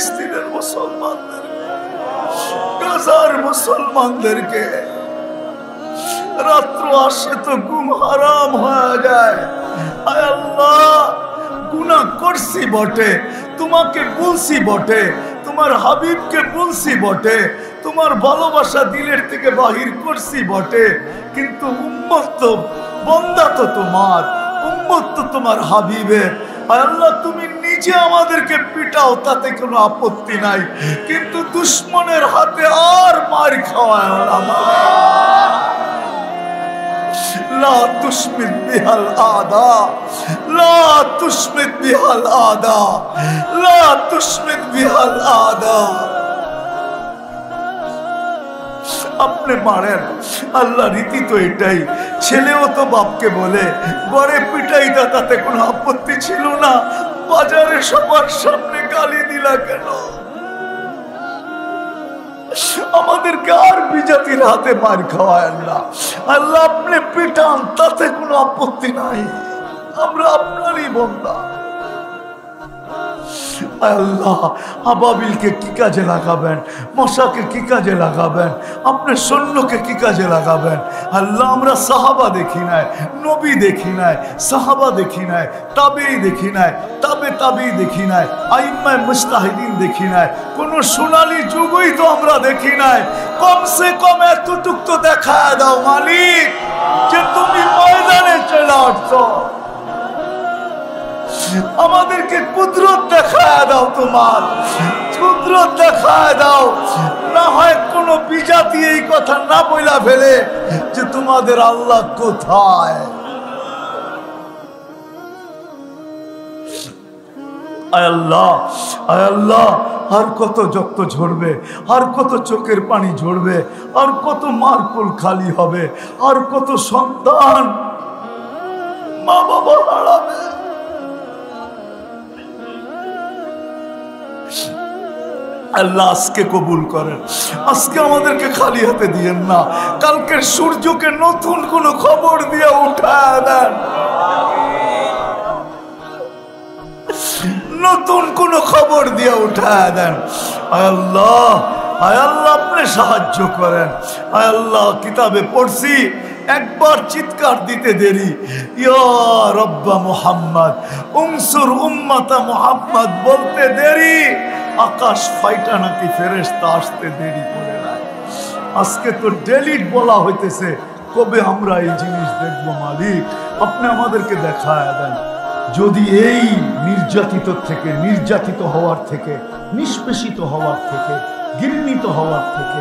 ফিলিস্তিনের মুসলমানদেরকে, গাজার মুসলমানদেরকে রাত্র আসে তো ঘুম হারাম হয়ে যায়। আয় আল্লাহ, গুনাহ করছি বটে, তোমাকে বলছি বটে, তোমার হাবিবকে বলছি বটে, তোমার ভালোবাসা দিলের থেকে বাহির করছি বটে, কিন্তু উম্মত তো, বান্দা তো তোমার, উম্মত তো তোমার হাবিবের। আয় আল্লাহ, তুমি নিজে আমাদেরকে পিটাও, তাতে কোনো আপত্তি নাই, কিন্তু দুশ্মনের হাতে আর মার খাওয়ায় না। লা তুশমিত বিহাল আদা, লা তুশমিত বিহাল আদা, লা তুশমিত বিহাল আদা। আপনি মারেন, আল্লাহ রীতি তো এটাই। ছেলেও তো বাপকে বলে, ঘরে পিটাইতা, তাতে কোনো আপত্তি ছিল না, বাজারে সবার সামনে গালি দিলা কেন? আমাদেরকে আর বিজাতির হাতে মার খাওয়ায় না। আল্লাহ আপনি পিটান, তাতে কোনো আপত্তি নাই, আমরা আপনারই বান্দা। আল্লাহ, আবাবিলকে কি কাজে লাগাবেন, মশাকে কি কাজে লাগাবেন, আপনার সৈন্যকে কি কাজে লাগাবেন? আল্লাহ, আমরা সাহাবা দেখি নাই, নবী দেখি নাই, সাহাবা দেখি নাই, তাবেঈ দেখি নাই, তাবেঈ দেখি নাই, আইম্মায়ে মুজতাহিদিন দেখি নাই, কোন সোনালী যুগই তো আমরা দেখি নাই। কমসে কম এতটুক তো দেখায় দাও মালিক, যে তুমি ময়দানে চলে আসছো, আমাদেরকে কুদরত দেখায় দাও, তোমার কুদরত দেখায় দাও। না হয় কোন বিজাতি এই কথা না বইলা ফেলে যে তোমাদের আল্লাহ কোথায়। আয় আল্লাহ, আয় আল্লাহ, আর কত রক্ত ঝরবে, আর কত চোখের পানি ঝরবে, আর কত মারকুল খালি হবে, আর কত সন্তান মা বাবা হারাবে। আল্লাহ আজকে কবুল করেন, আজকে আমাদেরকে খালি হাতে দিয়েন না, কালকের সূর্যকে নতুন কোন খবর দিয়ে উঠায় দেন, নতুন কোন খবর দিয়ে উঠায় দেন। আয় আল্লাহ, আয় আল্লাহ, আপনি সাহায্য করেন। আয় আল্লাহ, কিতাবে পড়ছি একবার চিৎকার দিতে দেরি, ইয়া রব্বা মুহাম্মদ উনসুর উম্মাতা মুহাম্মদ বলতে দেরি, আকাশ ফাইটা নাকি ফেরেশতা আসতে দেরি করে না। আজকে তো ডেলিট বলা হইতেছে, কবে আমরা এই জিনিস দেখবো মালিক? আপনি আমাদেরকে দেখায় দেন। যদি এই নির্যাতিত থেকে, নির্যাতিত হওয়ার থেকে, নিষ্পেষিত হওয়ার থেকে, ঘৃণিত হওয়ার থেকে,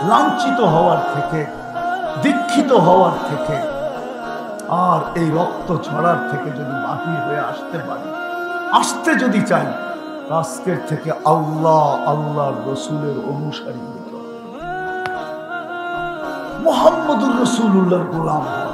লাঞ্ছিত হওয়ার থেকে, দীক্ষিত হওয়ার থেকে, আর এই রক্ত ঝরার থেকে যদি বাহির হয়ে আসতে পারি, আসতে যদি চাই, আজকের থেকে আল্লাহ আল্লাহর রসুলের অনুসারী হতে হবে, মুহাম্মদুর রাসূলুল্লাহর গোলাম হওয়া।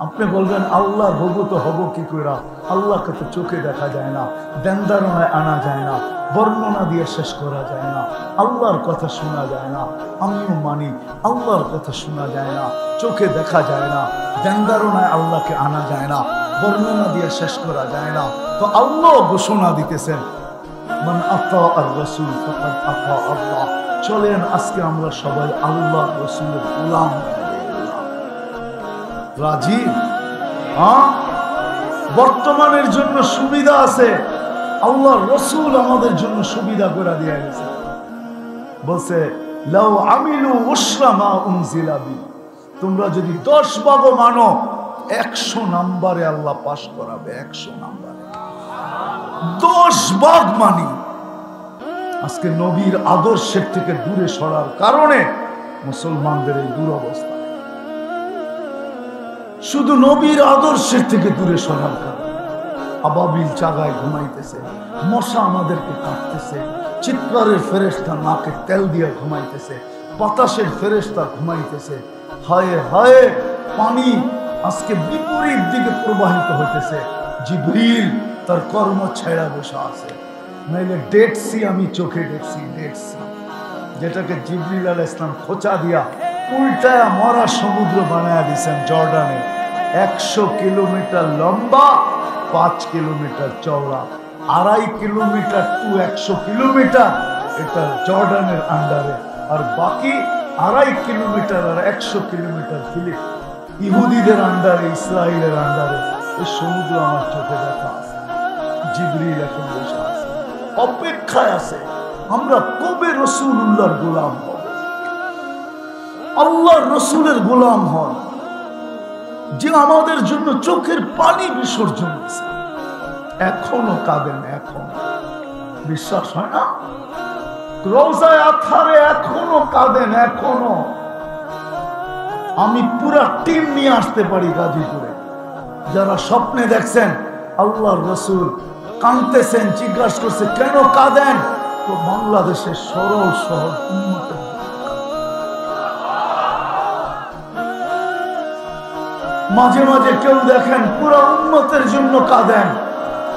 আপনি বলবেন আল্লাহর হবো তো হবো কি করে? আল্লাহকে তো চোখে দেখা যায় না, দেনদারনায় আনা যায় না, বর্ণনা দিয়ে শেষ করা যায় না, আল্লাহর কথা শোনা যায় না। আমিও মানি আল্লাহর কথা শোনা যায় না, চোখে দেখা যায় না, দেনদারনায় আল্লাহকে আনা যায় না, বর্ণনা দিয়ে শেষ করা যায় না। তো আল্লাহ ঘোষণা দিতেছেন, মান আতা আর রাসূল ফাকাদ আতা আল্লাহ। চলেন আজকে আমরা সবাই আল্লাহ রাসূলের গোলাম। রাজি? হ্যাঁ, বর্তমানের জন্য সুবিধা আছে, আল্লাহ রাসূল আমাদের জন্য সুবিধা করে দিয়ে গেছে। বলছে লাউ আমিলু উশরা মা উনজিলা বি, তোমরা যদি 10 ভাগও মানো, 100 নম্বরে আল্লাহ পাস করাবে, 100 নম্বরে। 10 ভাগ মানি। আজকে নবীর আদর্শের থেকে দূরে সরার কারণে মুসলমানদের এই দুরবস্থা। শুধু নবীর আদর্শের থেকে দূরে সরার কারণে আবাবিল জায়গায় ঘুমাইতেছে, মশা আমাদেরকে কাটতেছে, চিৎকারের ফেরেশতা নাকে তেল দিয়ে ঘুমাইতেছে, বাতাসের ফেরেশতা ঘুমাইতেছে। হায় হায়, পানি আজকে বিপরীত দিকে প্রবাহিত হইতেছে। জিবরিল তার কর্ম ছেড়া বসে আছে। নাইলে ডেড সি আমি চোখে দেখছি, ডেড সি, যেটাকে জিবরিল আলাইহিস সালাম খোঁচা দিয়া উল্টায়া মরা সমুদ্র বানায়া দিয়েছেন জর্ডানে। 100 কিলোমিটার লম্বা, 5 কিলোমিটার চওড়া। 2.5 কিলোমিটার টু 100 কিলোমিটার এটা জর্ডানের আন্ডারে, আর বাকি 2.5 কিলোমিটার আর 100 কিলোমিটার ইহুদিদের আন্ডারে, ইসরায়েলের আন্ডারে। এই সমুদ্র আমার চোখে দেখা আছে, জিবরিল এখন বসে আছে, অপেক্ষায় আছে আমরা কবে রাসূলুল্লাহর গোলাম হব। আল্লাহর রাসূলের গোলাম হন, যে আমাদের জন্য চোখের পানি বিসর্জন দিয়েছে। এখনো কাঁদেন, এখন বিশ্বাস হয় না? রওজায়ে আতহারে এখনো কাঁদেন, এখনো। আমি পুরা টিম নিয়ে আসতে পারি গাজীপুরে, যারা স্বপ্নে দেখছেন আল্লাহর রাসূল কাঁদতেছেন, জিজ্ঞাসা করছে কেন কাঁদেন, তো বাংলাদেশের সরল সহজ উম্মতের। মাঝে মাঝে কেউ দেখেন পুরা উম্মতের জন্য কাঁদেন,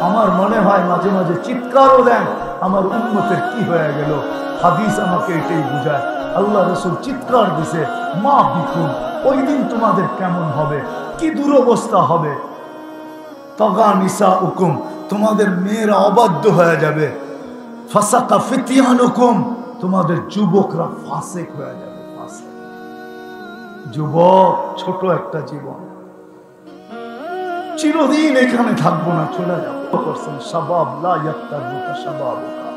আমার মনে হয় মাঝে মাঝে চিৎকারও দেন, আমার উম্মতের কি হয়ে গেল। হাদিস আমাকে এটাই বুঝায়। আল্লাহ রাসূল চিৎকার দিছে, মা বিকুম, ওই দিন তোমাদের কেমন হবে, কি দুরবস্থা হবে। তাগা নিসাউকুম, তোমাদের মেয়েরা অবাধ্য হয়ে যাবে। ফাসাকা ফিতিয়ানুকুম, তোমাদের যুবকরা ফাসিক হয়ে যাবে। ফাসিক যুবক, ছোট একটা জীবন, চিরদিন এখানে থাকবো না, চলে যাবো। শাবাব লা ইয়াক্তারুকা শাবাবুকা,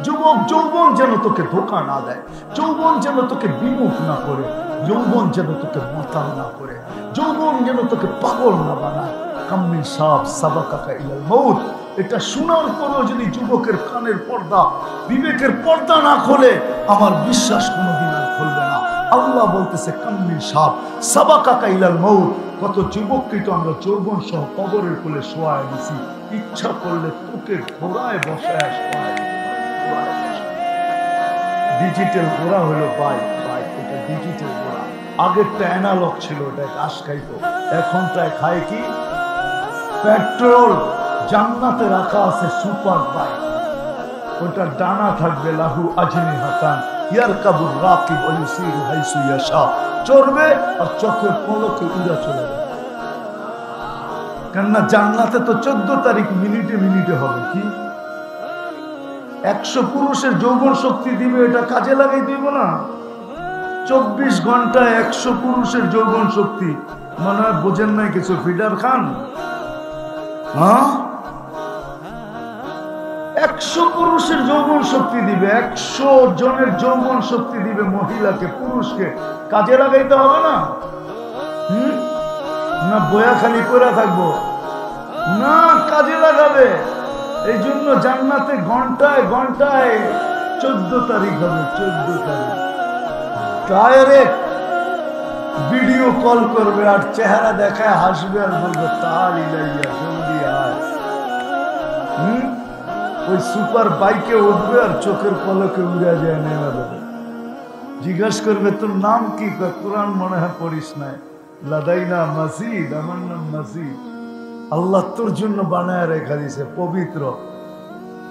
যুবক যৌবন যেন তোকে ধোঁকা না দেয়, যৌবন যেন তোকে বিমুখ না করে, যৌবন যেন তোকে মাতাল না করে, যৌবন যেন তোকে পাগল না বানায়। কাম্মিন সাব সাবাকাকা ইলাল মউত, এটা শোনার পরও যদি যুবকের কানের পর্দা, বিবেকের পর্দা না খোলে, আমার বিশ্বাস কোনোদিন আর খুলবে না। আল্লাহ বলতেছে কাম্মিন সাব সাবাকাকা ইলাল মউত, কত যুবককে তো আমরা যৌবন সহ কবরের কোলে শোয়ায় দিছি, ইচ্ছা করলে তোকে ঘোড়ায় বসায় শোয়ায়। ডিজিটাল ঘোড়া হলো বাইক, বাইক এটা ডিজিটাল ঘোড়া। আগেরটা অ্যানালগ ছিল, ওটা ঘাস খাইতো, এখনটায় খায় কি পেট্রোল। জান্নাতে রাখা আছে সুপার বাইক, ওটা ডানা থাকবে, লাহু আজনিহাতান ইয়ারকাবুর রাকিব ওয়া ইউসিরু হাইসু ইয়াশা, চড়বে আর চোখের পলকে উড়া চলে যাবে। কেননা জান্নাতে তো 14 তারিখ মিনিটে মিনিটে হবে। কি 100 পুরুষের যৌবন শক্তি দিবে, এটা কাজে লাগাই দিব না? 24 ঘন্টায় 100 পুরুষের যৌবন শক্তি, মনে হয় বোঝেন নাই কিছু, ফিডার খান। হ্যাঁ, 100 পুরুষের যৌবন শক্তি দিবে, 100 জনের যৌবন শক্তি দিবে মহিলাকে, পুরুষকে। কাজে লাগাইতে হবে না? না বয়া খালি করে থাকবো না, কাজে লাগাবে। এই জন্য জান্নাতে ঘন্টায় ঘন্টায় 14 তারিখ হবে, 14 তারিখ ডাইরেক্ট ভিডিও কল করবে আর চেহারা দেখায় হাসবে আর বলবে তাড়াতাড়ি লাইয়া জলদি আয়। ওই সুপার বাইকে উঠবে আর চোখের পলকে উড়ে যায়, নেমে দেবে। জিজ্ঞাসা করবে তোর নাম কি, কোরআন মনে হয় পড়িস নাই, লাদাইনা মাজিদ, আমার নাম মাজিদ। আল্লাহ তোর জন্য বানায় রেখা দিয়েছে পবিত্র,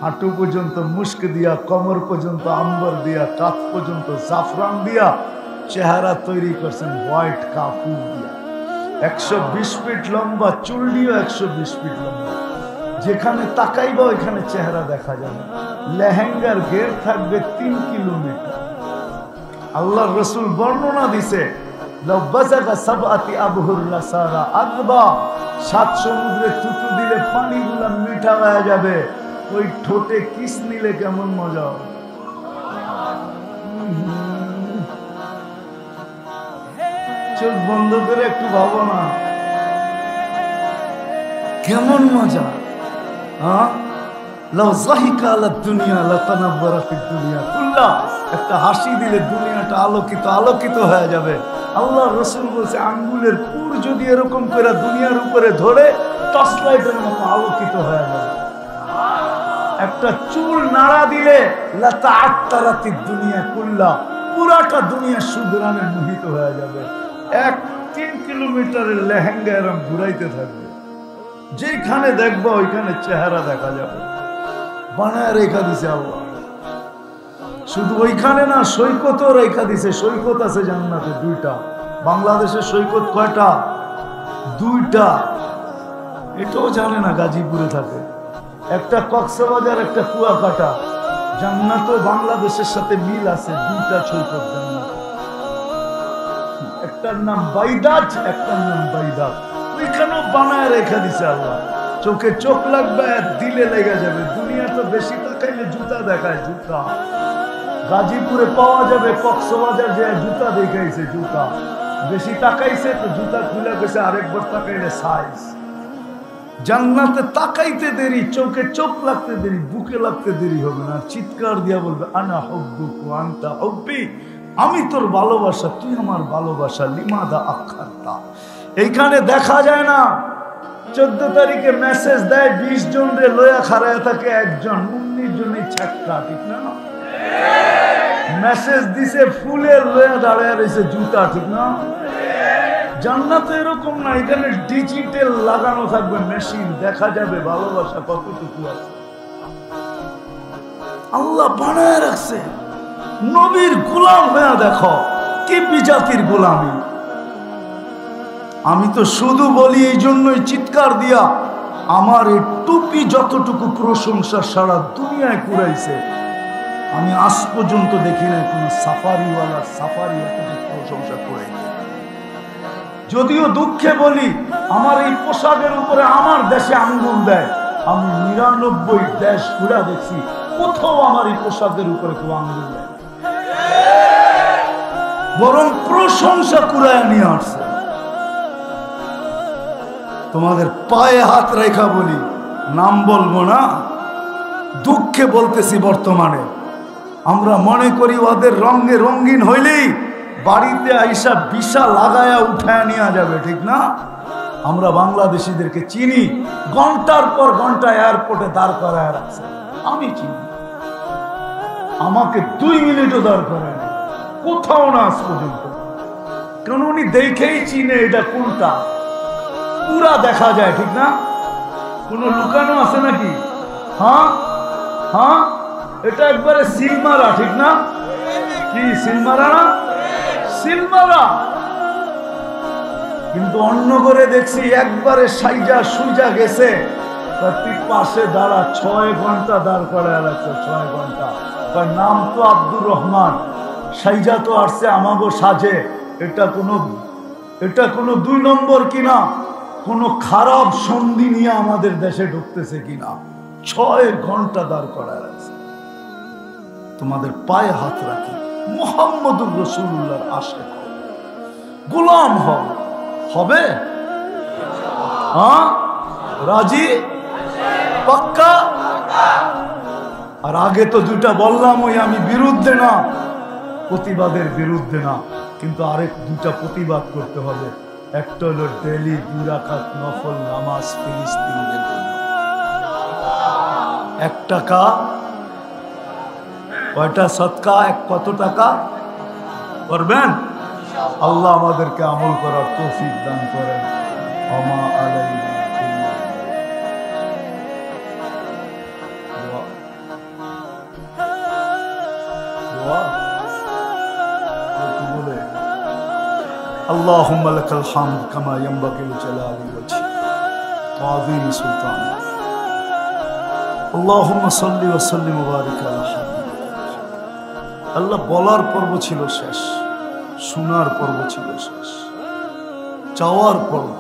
হাঁটু পর্যন্ত মুস্ক দিয়া, কমর পর্যন্ত আম্বর দিয়া, কাঁধ পর্যন্ত জাফরান দিয়া চেহারা তৈরি করছেন হোয়াইট কাপুর দিয়া। 120 ফিট লম্বা, চুল দিয়েও 120 ফিট লম্বা। যেখানে তাকাইবা ওইখানে চেহারা দেখা যাবে। লেহেঙ্গার ঘের থাকবে 3 কিলোমিটার। আল্লাহর রাসূল বর্ণনা দিছে, সাত সমুদ্রে থুতু দিলে পানিগুলা মিঠা হয়ে যাবে, ওই ঠোঁটে কিস নিলে কেমন মজা হবে। চোখ বন্ধ করে একটু ভাবো না, কেমন মজা। একটা হাসি দিলে দুনিয়াটা আলোকিত আলোকিত হয়ে যাবে। আল্লাহ রাসূল বলছে আঙ্গুলের পুর যদি এরকম করে দুনিয়ার উপরে ধরে টর্চ লাইটের মতো আলোকিত হয়ে যাবে। একটা চুল নাড়া দিলে দুনিয়া কুল্লা, পুরাটা দুনিয়া সুদরানে মোহিত হয়ে যাবে। 3 কিলোমিটারের লেহেঙ্গা এরকম ঘুরাইতে থাকবে, যেখানে দেখবো ওইখানে চেহারা দেখা যাবে। বানায় রেখা দিছে আল্লাহ। শুধু ওইখানে না, সৈকতও রেখা দিছে। সৈকত আছে জান্নাতে 2টা। বাংলাদেশের সৈকত কয়টা? 2টা। এটাও জানে না, গাজীপুরে থাকে। একটা কক্সবাজার, একটা কুয়াকাটা। জান্নাত বাংলাদেশের সাথে মিল আছে, দুইটা সৈকত জান্নাত। একটার নাম বাইদাজ, একটার নাম বাইদাজ। ওইখানেও বানায় রেখে দিছে আল্লাহ। চোখে চোখ লাগবে আর দিলে লেগে যাবে। দুনিয়া তো বেশি তাকাইলে জুতা দেখায়, জুতা। গাজীপুরে পাওয়া যাবে, কক্সবাজার যে জুতা দেখাইছে, জুতা বেশি তাকাইছে তো জুতা খুলে গেছে, আরেকবার তাকাইলে সাইজ। জান্নাতে তাকাইতে দেরি, চোখে চোখ লাগতে দেরি, বুকে লাগতে দেরি হবে না। চিৎকার দিয়া বলবে আনা হুব্বুক ওয়া আনতা হুব্বি, আমি তোর ভালোবাসা, তুই আমার ভালোবাসা। লিমাদা আখারতা। এইখানে দেখা যায় না 14 তারিখে মেসেজ দেয় 20 জন রে লয়া খাড়ায় থাকে একজন, 19 জনই ছাক্কা, ঠিক না? মেসেজ দিছে ফুলের লয়া দাঁড়ায় রয়েছে জুতা, ঠিক না? জান্নাতে এরকম না, এখানে ডিজিটাল লাগানো থাকবে মেশিন, দেখা যাবে ভালোবাসা কতটুকু আছে। আল্লাহ বানায় রাখছে। নবীর গোলাম হয়ে দেখো কি বিজাতির গোলামি। আমি তো শুধু বলি এই জন্যই চিৎকার দিয়া, আমার এই টুপি যতটুকু প্রশংসা সারা দুনিয়ায় কুড়াইছে, আমি আজ পর্যন্ত দেখি না কোন সাফারিওয়ালা সাফারি এতটুকু প্রশংসা কুড়াইছে। যদিও দুঃখে বলি, আমার এই পোশাকের উপরে আমার দেশে আঙ্গুল দেয়। আমি 99 দেশ ঘুরা দেখছি, কোথাও আমার এই পোশাকের উপরে কেউ আঙ্গুল দেয়, বরং প্রশংসা কুড়ায় নিয়ে আসছে। তোমাদের পায়ে হাত রেখা বলি, নাম বলবো না, দুঃখে বলতেছি। বর্তমানে আমরা মনে করি ওদের রঙে রঙিন হইলেই বাড়িতে আইসা বিশা লাগায়া উঠায় নেওয়া যাবে, ঠিক না? আমরা বাংলাদেশিদেরকে চিনি, ঘন্টার পর ঘন্টা এয়ারপোর্টে দাঁড় করায় রাখছে। আমি চিনি, আমাকে 2 মিনিটও দাঁড় করায় না, কোথাও না আজ পর্যন্ত। কারণ উনি দেখেই চিনে এটা কোনটা, পুরা দেখা যায়, ঠিক না? কোন লুকানো আছে নাকি? হ্যাঁ হ্যাঁ, এটা একবারে সিলমারা, ঠিক না? কি সিলমারা না? সিলমারা। কিন্তু অন্য করে দেখছি একবারে সাইজা সুইজা গেছে, ঠিক পাশে দাঁড়া 6 ঘন্টা দাঁড় করায় লাগছে, 6 ঘন্টা। তার নাম তো আব্দুর রহমান, সাইজা তো আসছে আমাগো সাজে। এটা কোনো 2 নম্বর কিনা, কোন খারাপ সন্ধি নিয়ে আমাদের দেশে ঢুকতেছে কিনা। 6 ঘন্টা দাঁড় করায় রাখছে। তোমাদের পায়ে হাত রাখি, মুহাম্মদুর রাসূলুল্লাহর আশিক হও, গোলাম হও। হবে? হ্যাঁ, রাজি? পাক্কা? আর আগে তো 2টা বললাম, ওই আমি বিরুদ্ধে না, প্রতিবাদের বিরুদ্ধে না, কিন্তু আরেক 2টা প্রতিবাদ করতে হবে। একটা হলো ডেইলি 2 রাকাত নফল নামাজ ফিলিস্তিনিদের জন্য। 1 টাকা কয়টা সদকা, কত টাকা করবেন? আল্লাহ আমাদেরকে আমল করার তৌফিক দান করেন। আমা আলাইনা ইল্লা দোয়া বলে আল্লাহুম্মা লাকাল হামদ কামা ইয়ানবাগি লিজালালি ওয়াজহিক ওয়া আযীমি সুলতানিক। আল্লাহুম্মা সাল্লি ওয়া সাল্লিম ওয়া বারিক আলা হাবিবিকা। আল্লাহ বলার পর্ব ছিল শেষ, শোনার পর্ব ছিল শেষ, চাওয়ার পর্ব।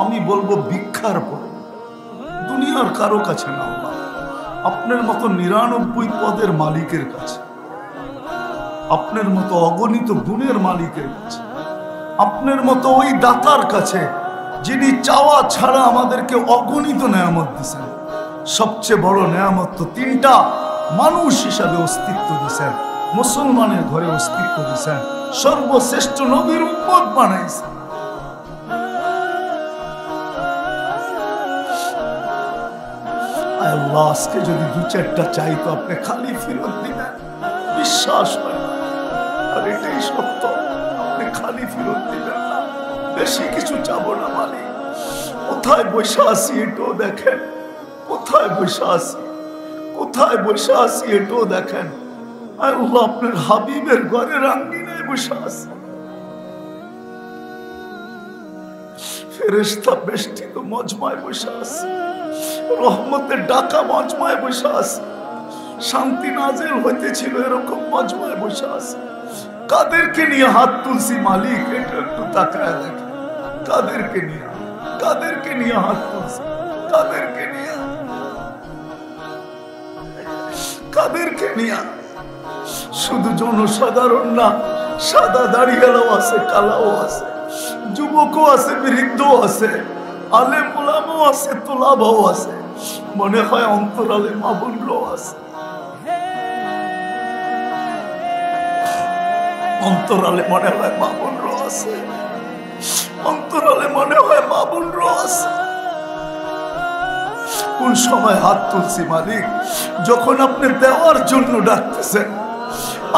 আমি বলবো ভিক্ষার পর্ব। দুনিয়ার কারো কাছে না, আল্লাহ আপনার মতো 99 পদের মালিকের কাছে, আপনার মতো অগণিত গুণের মালিকের কাছে, আপনার মতো ওই দাতার কাছে যিনি চাওয়া ছাড়া আমাদেরকে অগণিত নেয়ামত দিয়েছেন। সবচেয়ে বড় নেয়ামত তো 3টা, মানুষ হিসাবে অস্তিত্ব দিয়েছেন, মুসলমানের ঘরে অস্তিত্ব দিয়েছেন, সর্বশ্রেষ্ঠ নবীর উম্মত বানাইছেন। আল্লাহ আজকে যদি 2-4টা চাই তো আপনি খালি ফেরত দিবেন, বিশ্বাস হয় না। আর এটাই সত্য, আপনি খালি ফেরত দিবেন না। বেশি কিছু চাবো না মালিক। কোথায় বসে আছি এটাও দেখেন, কোথায় বসে আছি, কোথায় বসে আছি এটাও দেখেন। আল্লাহ আপনার হাবিবের ঘরের আঙ্গিনায় বসে আছি। ফেরেশতা বেষ্টিত মজমায় বসে আছে, রহমতের ডাকা মজমায় বসে আছে, শান্তি নাজিল হইতেছিল এরকম মজমায় বসে আছে। কাদেরকে নিয়ে হাত তুলছি মালিক, এটা একটু তাকায় দেখে। কাদেরকে নিয়ে হাত তুলছি, কাদেরকে নিয়ে? শুধু জনসাধারণ না, সাদা দাড়িওয়ালাও আছে, কালাও আছে, যুবকও আছে, বৃদ্ধও আছে, আলেম ওলামাও আছে, তোলাবাও আছে, মনে হয় অন্তরালে মা বোনরাও আছে, অন্তরালে মনে হয় মা বোনরাও আছে, অন্তরালে মনে হয় মা বোনরাও আছে। কোন সময় হাত তুলছি মালিক? যখন আপনি দেওয়ার জন্য ডাকতেছেন,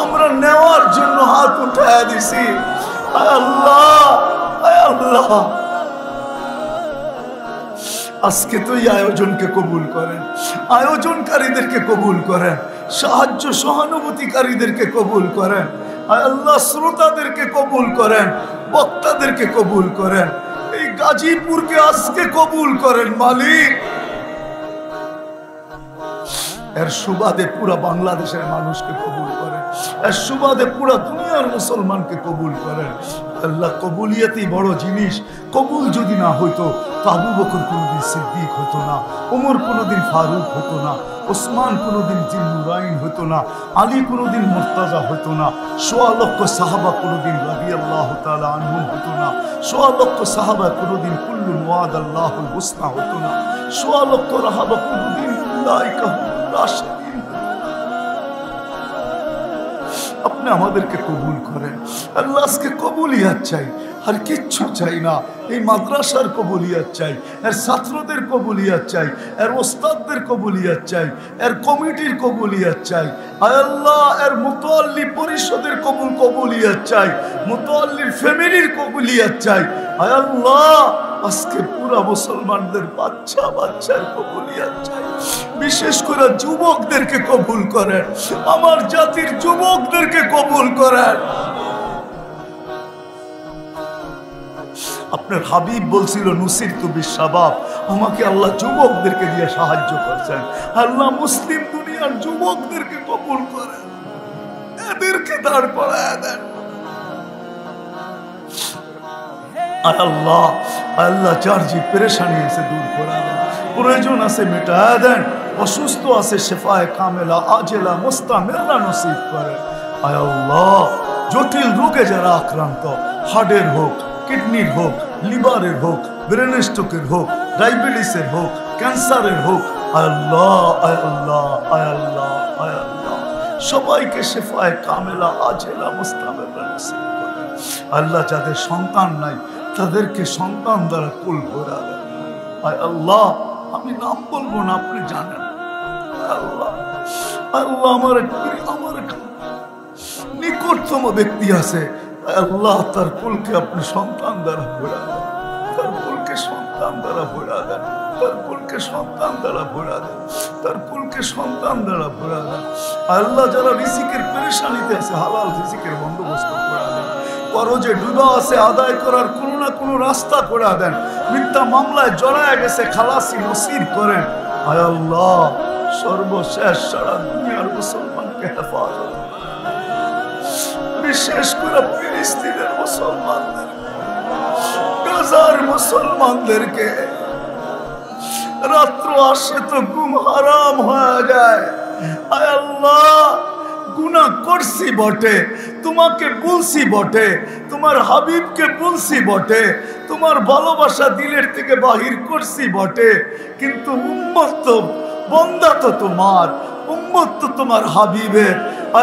আমরা নেওয়ার জন্য হাত উঠায় দিছি। আয় আল্লাহ, আয় আল্লাহ, আজকে তো এই আয়োজনকে কবুল করেন, আয়োজনকারীদেরকে কবুল করেন, সাহায্য সহানুভূতিকারীদেরকে কবুল করেন। আয় আল্লাহ, শ্রোতাদেরকে কবুল করেন, বক্তাদেরকে কবুল করেন, এই গাজীপুরকে আজকে কবুল করেন মালিক। এর সুবাদে পুরা বাংলাদেশের মানুষকে কবুল করেন, এর সুবাদে পুরা দুনিয়ার মুসলমানকে কবুল করেন। আল্লাহ, কবুলিয়াতই বড় জিনিস। কবুল যদি না হইতো তো আবু বকর কোনোদিন সিদ্দিক হতো না, ওমর কোনোদিন ফারুক হতো না, ওসমান কোনোদিন জিন্নুরাইন হতো না, আলী কোনোদিন মুর্তাজা হতো না, ১৬ লক্ষ সাহাবা কোনোদিন রাদিয়াল্লাহু তাআলা আনহুম হতো না, ১৬ লক্ষ সাহাবা কোনোদিন কুল্লুন ওয়াদাল্লাহুল হুসনা হতো না, ১৬ লক্ষ রাহাবা কোনোদিন উলাইকা রাশিদিন। আপনি আমাদেরকে কবুল করেন আল্লাহ। আজকে কবুলিয়াত চাই, আর কিচ্ছু চাই না। এই মাদ্রাসার কবুলিয়াত চাই, এর ছাত্রদের কবুলিয়াত চাই, এর ওস্তাদদের কবুলিয়াত চাই, এর কমিটির কবুলিয়াত চাই। আয় আল্লাহ, এর মুতাল্লি পরিষদের কবুলিয়াত চাই, মুতাল্লির ফ্যামিলির কবুলিয়াত চাই। আয় আল্লাহ, আজকে পুরা মুসলমানদের বাচ্চার কবুলিয়াত চাই। বিশেষ করে যুবকদেরকে কবুল করেন, আমার জাতির যুবকদেরকে কবুল করেন। আপনার হাবিব বলছিল নুসিরতু বিশাবাব, আমাকে আল্লাহ যুবকদেরকে দিয়ে সাহায্য করছেন। আল্লাহ, মুসলিম দুনিয়ার যুবকদেরকে কবুল করেন, এদেরকে দাঁড় করায় দেন। আল্লাহ, আল্লাহ, যার যে পেরেশানি আছে দূর করে দেন, প্রয়োজন আছে মেটায় দেন, অসুস্থ আছে শেফায়ে কামেলা আজেলা মুস্তামিরা নসিব করেন। আয় আল্লাহ, জটিল রোগে যারা আক্রান্ত, হার্টের হোক, কিডনির হোক, লিভারের হোক, ব্রেন স্ট্রোকের হোক, ডায়াবেটিসের হোক, ক্যান্সারের হোক, আয় আল্লাহ, আয় আল্লাহ, আয় আল্লাহ, আয় আল্লাহ, সবাইকে শেফায়ে কামেলা আজেলা মুস্তামিরা নসিব করেন। আল্লাহ, যাদের সন্তান নাই তাদেরকে সন্তান দ্বারা কুল ভরা দেন। আয় আল্লাহ, আমি নাম বলবো না, আপনি জানেন। আল্লাহ, আল্লাহ, আমার নিকটতম ব্যক্তি আছে, আল্লাহ, তার কুলকে আপনি সন্তান দ্বারা ভরা দেন, তার কুলকে সন্তান দ্বারা ভরা দেন, তার কুলকে সন্তান দ্বারা ভরা দেন, তার কুলকে সন্তান দ্বারা ভরা দেন। আল্লাহ, যারা রিজিকের পেরেশানিতে আছে হালাল রিজিকের বন্দোবস্ত করে দেন। করজে ডুবা আছে, আদায় করার কোনো না কোনো রাস্তা করে দেন। মিথ্যা মামলায় জড়ায় গেছে, খালাসি নসিব করেন। আয় আল্লাহ, সর্বশেষ সারা দুনিয়ার মুসলমানকে হেফাজত, বিশেষ করে ফিলিস্তিনের মুসলমানদের, গাজার মুসলমানদেরকে। রাত্র আসে তো ঘুম হারাম হয়ে যায়। আয় আল্লাহ, গুনাহ করছি বটে, তোমাকে বলছি বটে, তোমার হাবিবকে বলছি বটে, তোমার ভালোবাসা দিলের থেকে বাহির করছি বটে, কিন্তু উম্মত তো, বন্দা তো তোমার, উম্মত তো তোমার হাবিবের।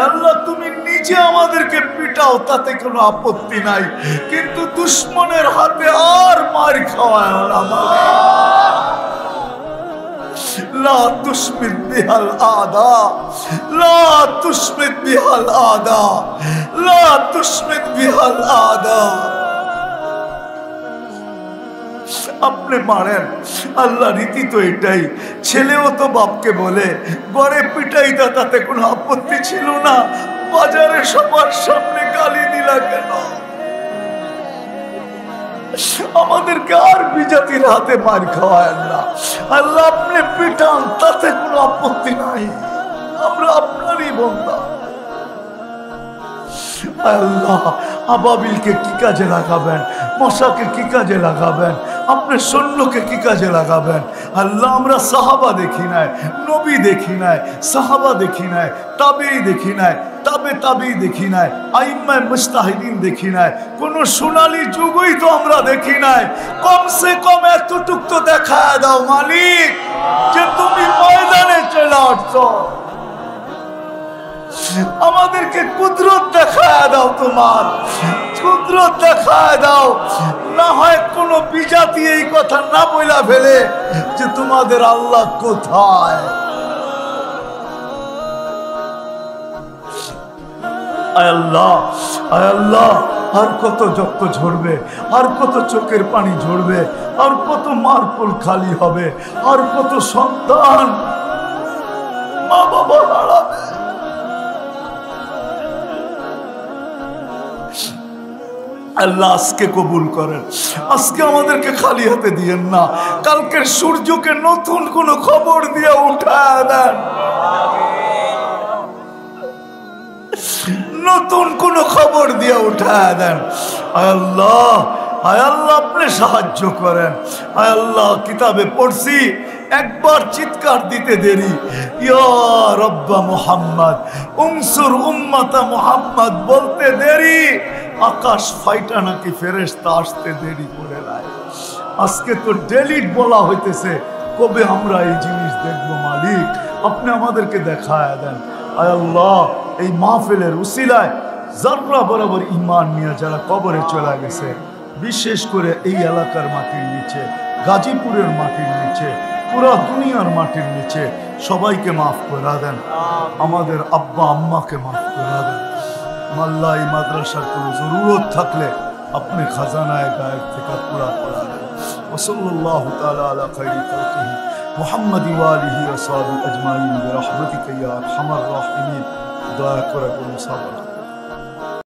আল্লাহ, তুমি নিজে আমাদেরকে পিটাও, তাতে কোনো আপত্তি নাই, কিন্তু দুশ্মনের হাতে আর মার খাওয়ায় আমাদের। لا تشمت بها الأعداء، لا تشمت بها الأعداء، لا تشمت بها الأعداء। আপনি মারেন আল্লাহ, রীতি তো এটাই। ছেলেও তো বাপকে বলে, গড়ে পিটাই দা, তাতে কোনো আপত্তি ছিল না, বাজারে সবার সামনে গালি দিলা কেন? আমাদেরকে আর বিজাতির হাতে মার খাওয়ায় না আল্লাহ। আপনি পিটান, তাতে কোনো আপত্তি নাই, আমরা আপনারই বান্দা। আল্লাহ আবাবিলকে কি কাজে লাগাবেন, মশাকে কি কাজে লাগাবেন, আপনার সৈন্যকে কি কাজে লাগাবেন আল্লাহ। আমরা সাহাবা দেখি নাই, নবী দেখি নাই, সাহাবা দেখি নাই, তাবেঈ দেখি নাই, তাবেঈ দেখি নাই, আইম্মায়ে মুজতাহিদিন দেখি নাই, কোন সোনালী যুগই তো আমরা দেখি নাই। কমসে কম এতটুক তো দেখা দাও মালিক যে তুমি ময়দানে চলে আসছো, আমাদেরকে কুদরত দেখায় দাও, তোমার কুদরত দেখায় দাও। না হয় কোনো বিজাতি এই কথা না বইলা ফেলে যে তোমাদের আল্লাহ কোথায়। আয় আল্লাহ, আয় আল্লাহ, আর কত রক্ত ঝরবে, আর কত চোখের পানি ঝরবে, আর কত মারপুল খালি হবে, আর কত সন্তান মা বাবা হারাবে। আল্লাহ আজকে কবুল করেন, আজকে আমাদেরকে খালি হাতে দিয়েন না, কালকের সূর্যকে নতুন কোন খবর দিয়ে উঠায় দেন, নতুন কোন খবর দিয়ে উঠায় দেন। আল্লাহ, আয় আল্লাহ আপনি সাহায্য করেন। আয় আল্লাহ কিতাবে পড়ছি একবার চিৎকার দিতে দেরি, ইয়া রব্বা মুহাম্মদ উনসুর উম্মাতা মুহাম্মদ বলতে দেরি, আকাশ ফাইটা নাকি ফেরেশতা আসতে দেরি করে নাই। আজকে তো ডেলিট বলা হইতেছে, কবে আমরা এই জিনিস দেখবো মালিক, আপনি আমাদেরকে দেখায় দেন। আয় আল্লাহ এই মাহফিলের উসিলায় যারা বরাবর ঈমান নিয়ে যারা কবরে চলে গেছে, বিশেষ করে এই এলাকার মাটির নিচে, গাজীপুরের মাটির নিচে, পুরা দুনিয়ার মাটির নিচে সবাইকে মাফ করে দেন, আমাদের আব্বা আম্মাকে মাফ করে দেন। মাল্লা এই মাদ্রাসার কোনো জরুরত থাকলে আপনি খাজানায় গায়েব থেকে পুরা করা দেন। ওয়াসাল্লাল্লাহু তাআলা আলা খায়রি খালকিহি মুহাম্মাদ ওয়া আলিহি ওয়া সাহবিহি আজমাইন বিরহমাতিকা ইয়া আরহামার রাহিমিন। দয়া করে কোনো সাবর